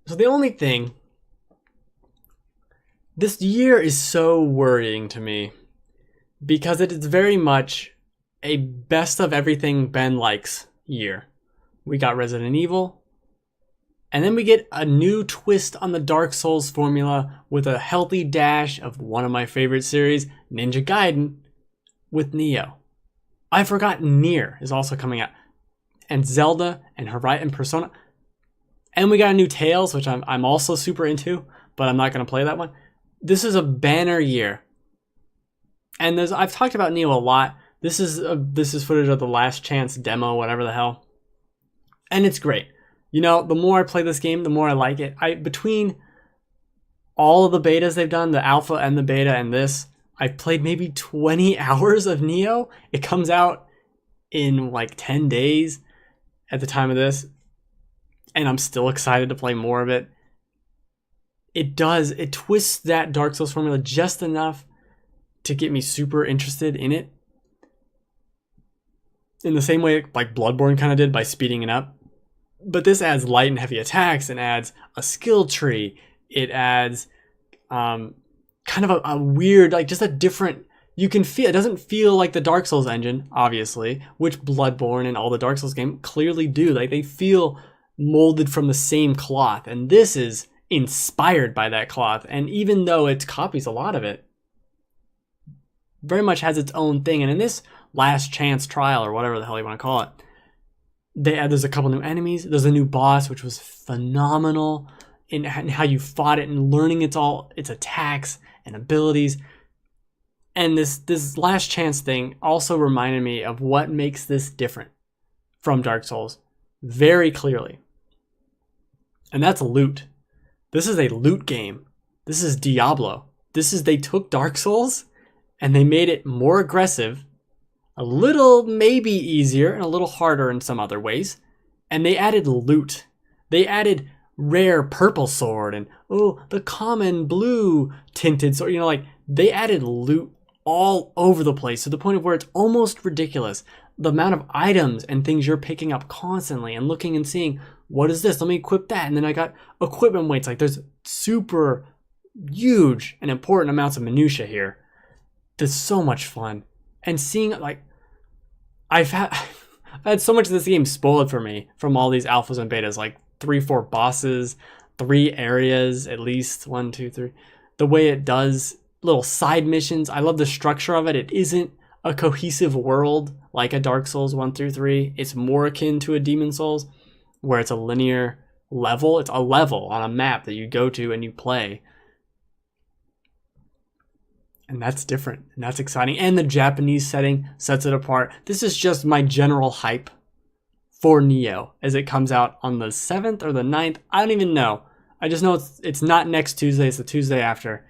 So the only thing, this year is so worrying to me because it is very much a best of everything Ben likes year. We got Resident Evil, and then we get a new twist on the Dark Souls formula with a healthy dash of one of my favorite series, Ninja Gaiden, with Nioh. I forgot Nier is also coming out, and Zelda and Horizon and Persona, and we got a new Tales, which I'm also super into, but I'm not going to play that one. This is a banner year, and I've talked about Nioh a lot. This is footage of the Last Chance demo, whatever the hell, and it's great. You know, the more I play this game, the more I like it. Between all of the betas they've done, the alpha and the beta and this, I've played maybe 20 hours of Nioh. It comes out in like 10 days at the time of this, and I'm still excited to play more of it. It twists that Dark Souls formula just enough to get me super interested in it. In the same way like Bloodborne kind of did by speeding it up. But this adds light and heavy attacks and adds a skill tree. It adds kind of a weird, like just a different, you can feel, it doesn't feel like the Dark Souls engine, obviously, which Bloodborne and all the Dark Souls games clearly do. Like they feel molded from the same cloth. And this is inspired by that cloth. And even though it copies a lot of it, very much has its own thing. And in this Last Chance trial, or whatever the hell you want to call it, there's a couple new enemies. There's a new boss, which was phenomenal in how you fought it and learning its attacks and abilities. And this Last Chance thing also reminded me of what makes this different from Dark Souls very clearly. And that's loot. This is a loot game. This is Diablo. They took Dark Souls and they made it more aggressive, a little maybe easier and a little harder in some other ways. And they added loot. They added rare purple sword and the common blue tinted sword. You know, like they added loot all over the place to the point of where it's almost ridiculous. The amount of items and things you're picking up constantly and looking and seeing, what is this? Let me equip that. And then I got equipment weights. Like there's super huge and important amounts of minutia here. That's so much fun. And seeing like, I've had so much of this game spoiled for me from all these alphas and betas, like 3-4 bosses, 3 areas, at least 1, 2, 3. The way it does little side missions. I love the structure of it. It isn't a cohesive world like a Dark Souls 1 through 3. It's more akin to a Demon Souls where it's a linear level. It's a level on a map that you go to and you play. And that's different, and that's exciting. And the Japanese setting sets it apart. This is just my general hype for Nioh as it comes out on the 7th or the 9th. I don't even know. I just know it's not next Tuesday, it's the Tuesday after.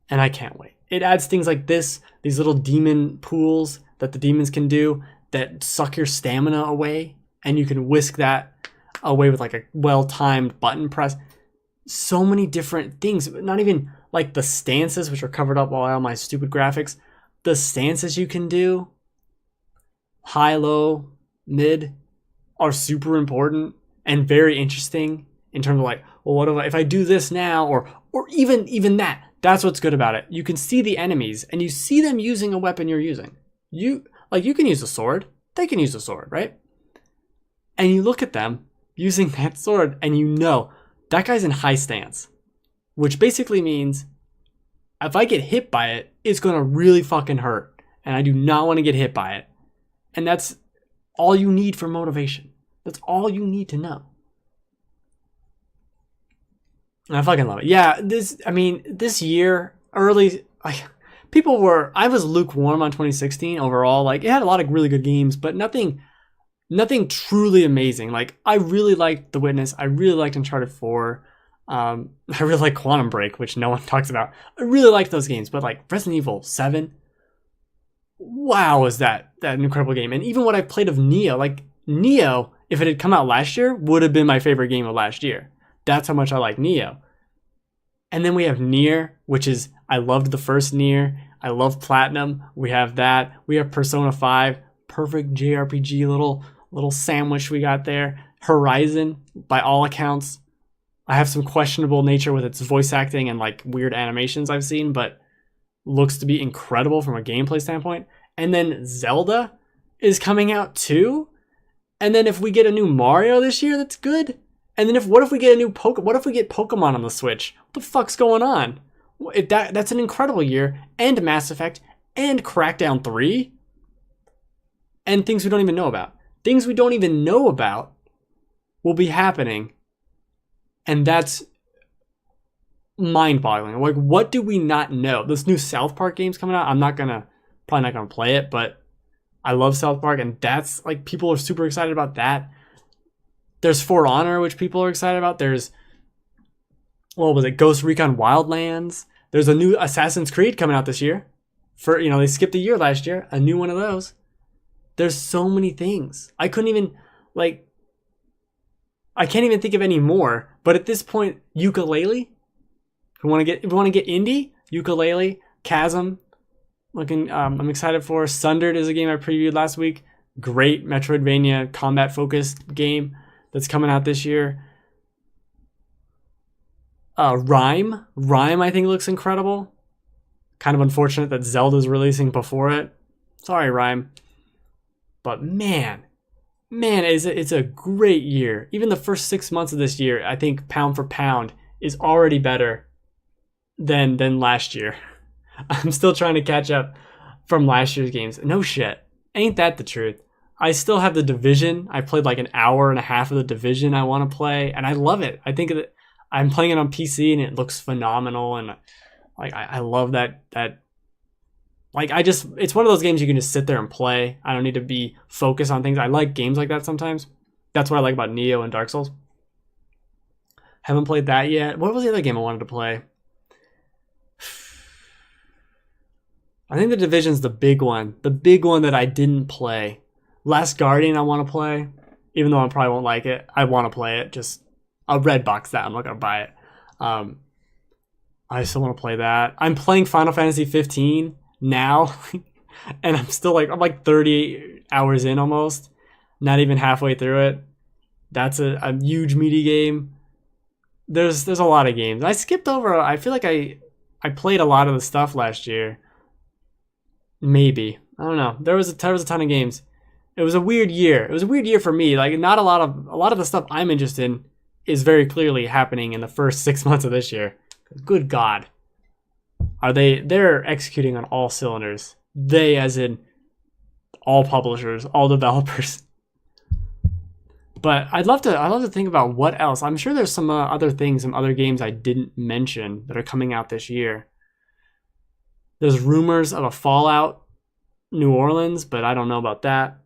And I can't wait. It adds things like this, these little demon pools that the demons can do that suck your stamina away, and you can whisk that away with like a well-timed button press. So many different things, not even like the stances, which are covered up by all my stupid graphics. The stances you can do, high, low, mid, are super important and very interesting in terms of like, well, what if I do this now, or even that. That's what's good about it. You can see the enemies and you see them using a weapon you're using. You can use a sword. They can use a sword, right? And you look at them using that sword and you know that guy's in high stance, which basically means if I get hit by it, it's going to really fucking hurt. And I do not want to get hit by it. And that's all you need for motivation. That's all you need to know. And I fucking love it. Yeah, this year, early, I was lukewarm on 2016 overall. Like, it had a lot of really good games, but nothing truly amazing. Like, I really liked The Witness. I really liked Uncharted 4. I really like Quantum Break, which no one talks about. I really liked those games, but like Resident Evil 7, wow, was that an incredible game. And even what I played of Nioh, like Nioh, if it had come out last year, would have been my favorite game of last year. That's how much I like Nioh. And then we have Nier, which is, I loved the first Nier. I love Platinum. We have that. We have Persona 5, perfect JRPG little sandwich we got there. Horizon, by all accounts, I have some questionable nature with its voice acting and like weird animations I've seen, but looks to be incredible from a gameplay standpoint. And then Zelda is coming out too. And then if we get a new Mario this year, that's good. And then what if we get a new what if we get Pokemon on the Switch? What the fuck's going on? That's an incredible year. And Mass Effect and Crackdown 3 and things we don't even know about. Things we don't even know about will be happening. And that's mind-boggling. Like, what do we not know? This new South Park game's coming out. Probably not gonna play it, but I love South Park, and that's like people are super excited about that. There's For Honor, which people are excited about. There's what was it? Ghost Recon Wildlands. There's a new Assassin's Creed coming out this year. They skipped a year last year. A new one of those. There's so many things. I can't even think of any more. But at this point, Yooka-Laylee. If we want to get indie, Yooka-Laylee, Chasm. I'm excited for. Sundered is a game I previewed last week. Great Metroidvania combat-focused game that's coming out this year. Rhyme, I think looks incredible. Kind of unfortunate that Zelda's releasing before it. Sorry, Rhyme. But man, it's a great year. Even the first 6 months of this year, I think pound for pound is already better than last year. I'm still trying to catch up from last year's games. No shit. Ain't that the truth? I still have The Division. I played like an hour and a half of The Division I want to play, and I love it. I think that I'm playing it on PC and it looks phenomenal, and like I love that it's one of those games you can just sit there and play. I don't need to be focused on things. I like games like that sometimes. That's what I like about Nioh and Dark Souls. Haven't played that yet. What was the other game I wanted to play? I think The Division's the big one. The big one that I didn't play. Last Guardian I want to play. Even though I probably won't like it. I want to play it. Just I'll red box that. I'm not going to buy it. I still want to play that. I'm playing Final Fantasy 15 now. And I'm like 30 hours in almost. Not even halfway through it. That's a huge meaty game. There's a lot of games. I skipped over. I feel like I played a lot of the stuff last year. Maybe. I don't know. There was a ton of games. It was a weird year. It was a weird year for me. Like not a lot of the stuff I'm interested in is very clearly happening in the first 6 months of this year. Good God. They're executing on all cylinders. They as in all publishers, all developers. But I'd love to think about what else. I'm sure there's some other things, some other games I didn't mention that are coming out this year. There's rumors of a Fallout New Orleans, but I don't know about that.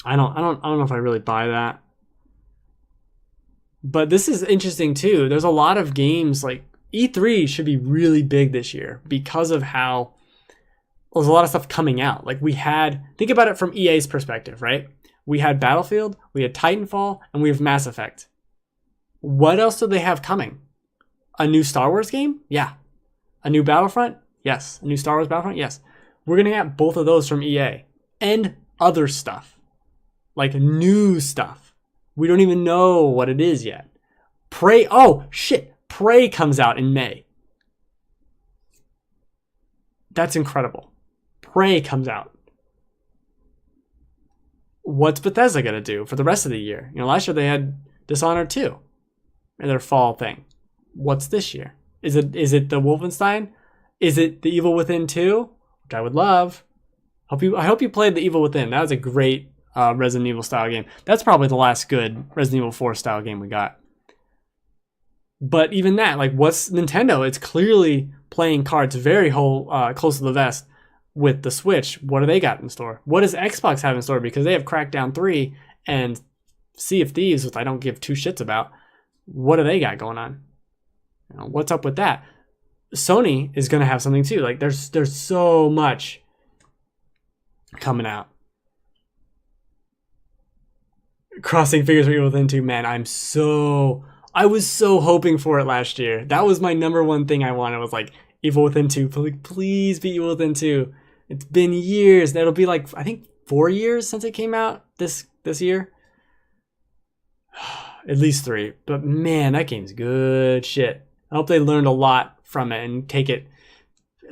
I don't know if I really buy that. But this is interesting too. There's a lot of games like E3 should be really big this year because of how there's a lot of stuff coming out. Like think about it from EA's perspective, right? We had Battlefield, we had Titanfall, and we have Mass Effect. What else do they have coming? A new Star Wars game? Yeah. A new Battlefront? Yes. A new Star Wars Battlefront? Yes. We're going to get both of those from EA. And other stuff. Like new stuff. We don't even know what it is yet. Prey comes out in May. That's incredible. Prey comes out. What's Bethesda going to do for the rest of the year? Last year they had Dishonored 2 in their fall thing. What's this year? Is it the Wolfenstein? Is it the Evil Within 2? Which I would love. I hope you played the Evil Within. That was a great Resident Evil style game. That's probably the last good Resident Evil 4 style game we got. But even that, like, what's Nintendo? It's clearly playing cards very close to the vest with the Switch. What do they got in store? What does Xbox have in store? Because they have Crackdown 3 and Sea of Thieves, which I don't give two shits about. What do they got going on? What's up with that? Sony is going to have something too. Like there's so much coming out. Crossing fingers for Evil Within 2, man. I was so hoping for it last year. That was my number one thing I wanted was like Evil Within 2. Please be Evil Within 2. It's been years. That'll be like I think 4 years since it came out this year. At least 3. But man, that game's good shit. I hope they learned a lot from it and take it.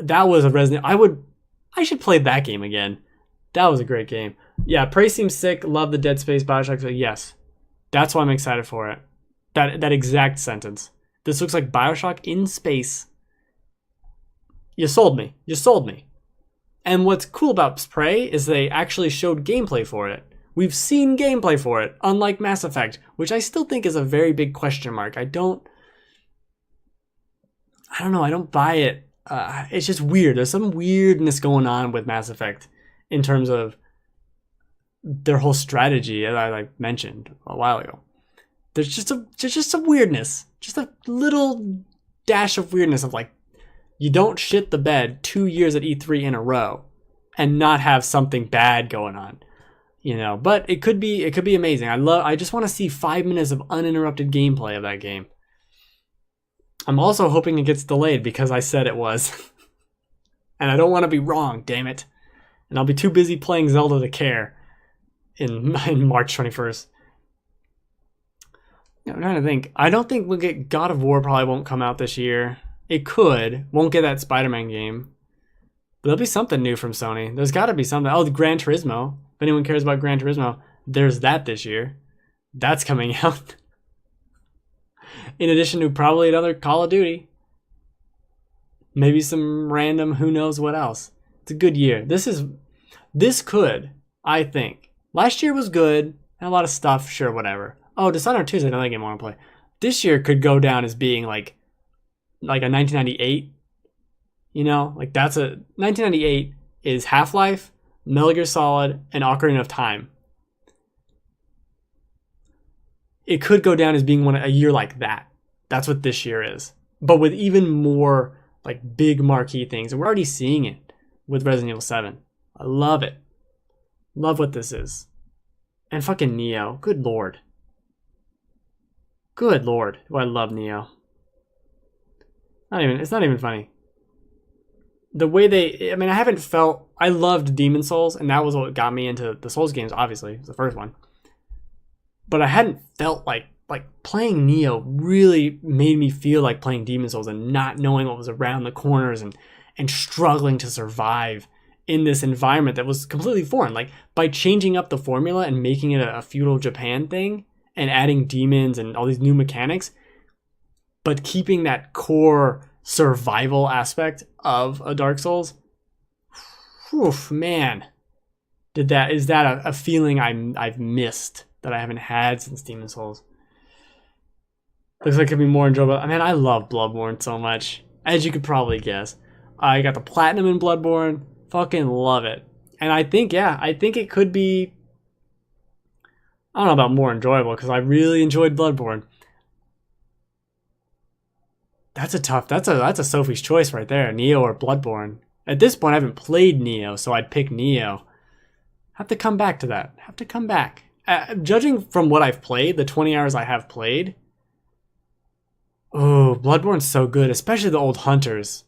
That was a Resident. I should play that game again. That was a great game. Yeah, Prey seems sick. Love the Dead Space Bioshock. So yes, that's why I'm excited for it. That exact sentence. This looks like Bioshock in space. You sold me. You sold me. And what's cool about Prey is they actually showed gameplay for it. We've seen gameplay for it, unlike Mass Effect, which I still think is a very big question mark. I don't know. I don't buy it. It's just weird. There's some weirdness going on with Mass Effect in terms of their whole strategy, as I mentioned a while ago. There's just some weirdness, just a little dash of weirdness of like, you don't shit the bed 2 years at E3 in a row and not have something bad going on, you know. But it could be amazing. I just want to see 5 minutes of uninterrupted gameplay of that game. I'm also hoping it gets delayed because I said it was, and I don't want to be wrong. Damn it! And I'll be too busy playing Zelda to care in March 21st. I'm trying to think. I don't think we'll get God of War. Probably won't come out this year. It could. Won't get that Spider-Man game. But there'll be something new from Sony. There's got to be something. Oh, the Gran Turismo. If anyone cares about Gran Turismo, there's that this year. That's coming out. In addition to probably another Call of Duty. Maybe some random who knows what else. It's a good year. This could, I think. Last year was good. And a lot of stuff, sure, whatever. Oh, Dishonored 2 is another game I want to play. This year could go down as being like a 1998. You know, like 1998 is Half-Life, Metal Gear Solid, and Ocarina of Time. It could go down as being a year like that. That's what this year is. But with even more like big marquee things. And we're already seeing it with Resident Evil 7. I love it. Love what this is. And fucking Nioh. Good lord. Good lord. Oh, I love Nioh. It's not even funny. The way I loved Demon Souls, and that was what got me into the Souls games, obviously. It was the first one. But I hadn't felt like playing Nioh really made me feel like playing Demon Souls and not knowing what was around the corners and struggling to survive in this environment that was completely foreign. Like, by changing up the formula and making it a feudal Japan thing and adding demons and all these new mechanics, but keeping that core survival aspect of a Dark Souls, whew, man, is that a feeling I've missed that I haven't had since Demon Souls. Looks like it could be more enjoyable. I mean, I love Bloodborne so much, as you could probably guess. I got the platinum in Bloodborne, fucking love it, and I think it could be. I don't know about more enjoyable because I really enjoyed Bloodborne. That's a Sophie's choice right there, Nioh or Bloodborne. At this point, I haven't played Nioh, so I'd pick Nioh. Have to come back to that. Have to come back. Judging from what I've played, the 20 hours I have played, oh, Bloodborne's so good, especially the old hunters.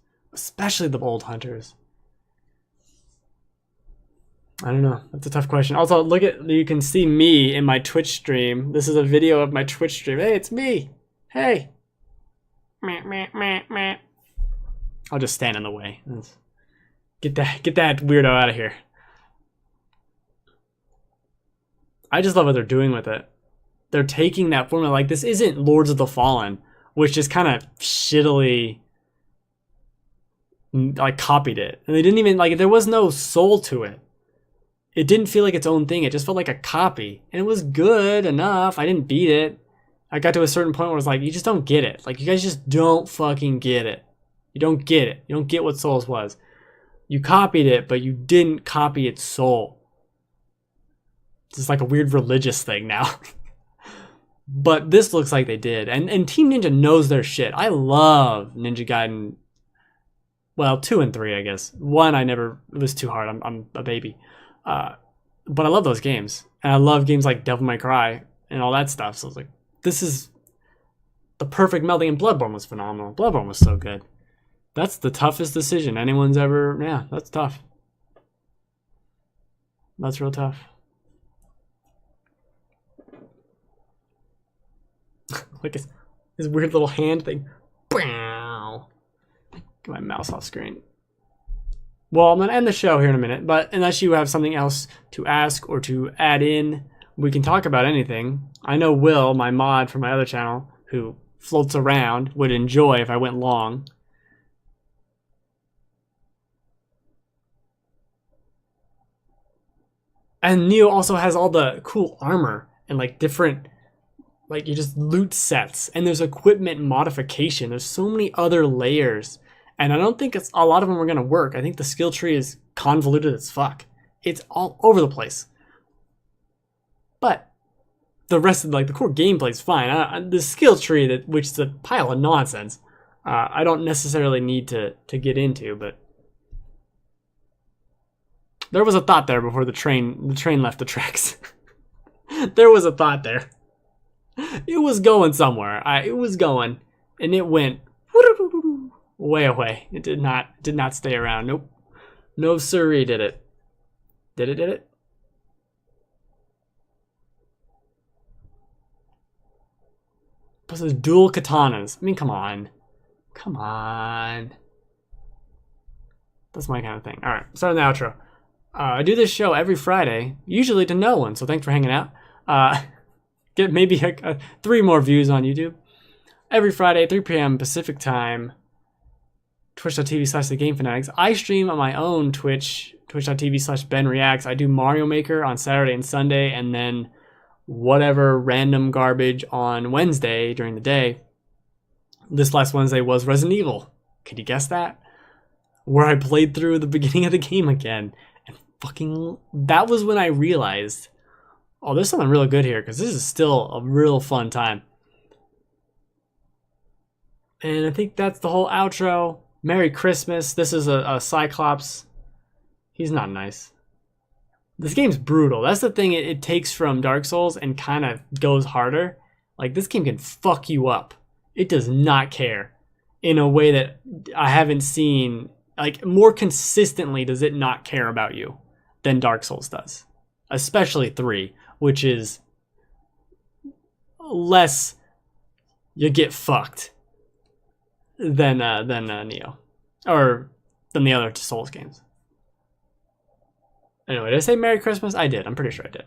I don't know. That's a tough question. Also, you can see me in my Twitch stream. This is a video of my Twitch stream. Hey, it's me. Hey. Meh, meh, meh, meh. I'll just stand in the way. Get that weirdo out of here. I just love what they're doing with it. They're taking that formula. Like, this isn't Lords of the Fallen, which just kind of shittily like copied it. And they didn't even there was no soul to it. It didn't feel like its own thing. It just felt like a copy. And it was good enough. I didn't beat it. I got to a certain point where I was like, you just don't get it. Like, you guys just don't fucking get it. You don't get it. You don't get what Souls was. You copied it, but you didn't copy its soul. It's like a weird religious thing now. But this looks like they did. And Team Ninja knows their shit. I love Ninja Gaiden. Well, 2 and 3, I guess. 1, it was too hard. I'm a baby. But I love those games. And I love games like Devil May Cry and all that stuff. So I was like, this is the perfect melding. And Bloodborne was phenomenal. Bloodborne was so good. That's the toughest decision anyone's ever... Yeah, that's tough. That's real tough. like his weird little hand thing. Bow. Get my mouse off screen. Well, I'm going to end the show here in a minute, but unless you have something else to ask or to add in, we can talk about anything. I know Will, my mod for my other channel, who floats around, would enjoy if I went long. And Nioh also has all the cool armor and like different, like you just loot sets, and there's equipment modification. There's so many other layers, and I don't think it's a lot of them are gonna work. I think the skill tree is convoluted as fuck. It's all over the place. But the rest of like the core gameplay is fine. The skill tree, which is a pile of nonsense, I don't necessarily need to get into, but. There was a thought there before the train left the tracks. There was a thought there. It was going somewhere. It was going, and it went way away. It did not stay around. Nope. No siree, did it. Did it? Plus there's dual katanas. I mean, come on. Come on. That's my kind of thing. Alright, starting the outro. I do this show every Friday, usually to no one, so thanks for hanging out. Get maybe 3 more views on YouTube. Every Friday, 3 p.m. Pacific time, twitch.tv/thegamefanatics. I stream on my own Twitch, twitch.tv/benreacts. I do Mario Maker on Saturday and Sunday, and then whatever random garbage on Wednesday during the day. This last Wednesday was Resident Evil. Could you guess that? Where I played through the beginning of the game again. Fucking, that was when I realized, oh, there's something really good here, because this is still a real fun time. And I think that's the whole outro. Merry Christmas. This is a Cyclops. He's not nice. This game's brutal. That's the thing it takes from Dark Souls and kind of goes harder. Like, this game can fuck you up. It does not care in a way that I haven't seen. Like, more consistently does it not care about you than Dark Souls does. Especially 3, which is less you get fucked than Nioh. Or than the other Souls games. Anyway, did I say Merry Christmas? I did. I'm pretty sure I did.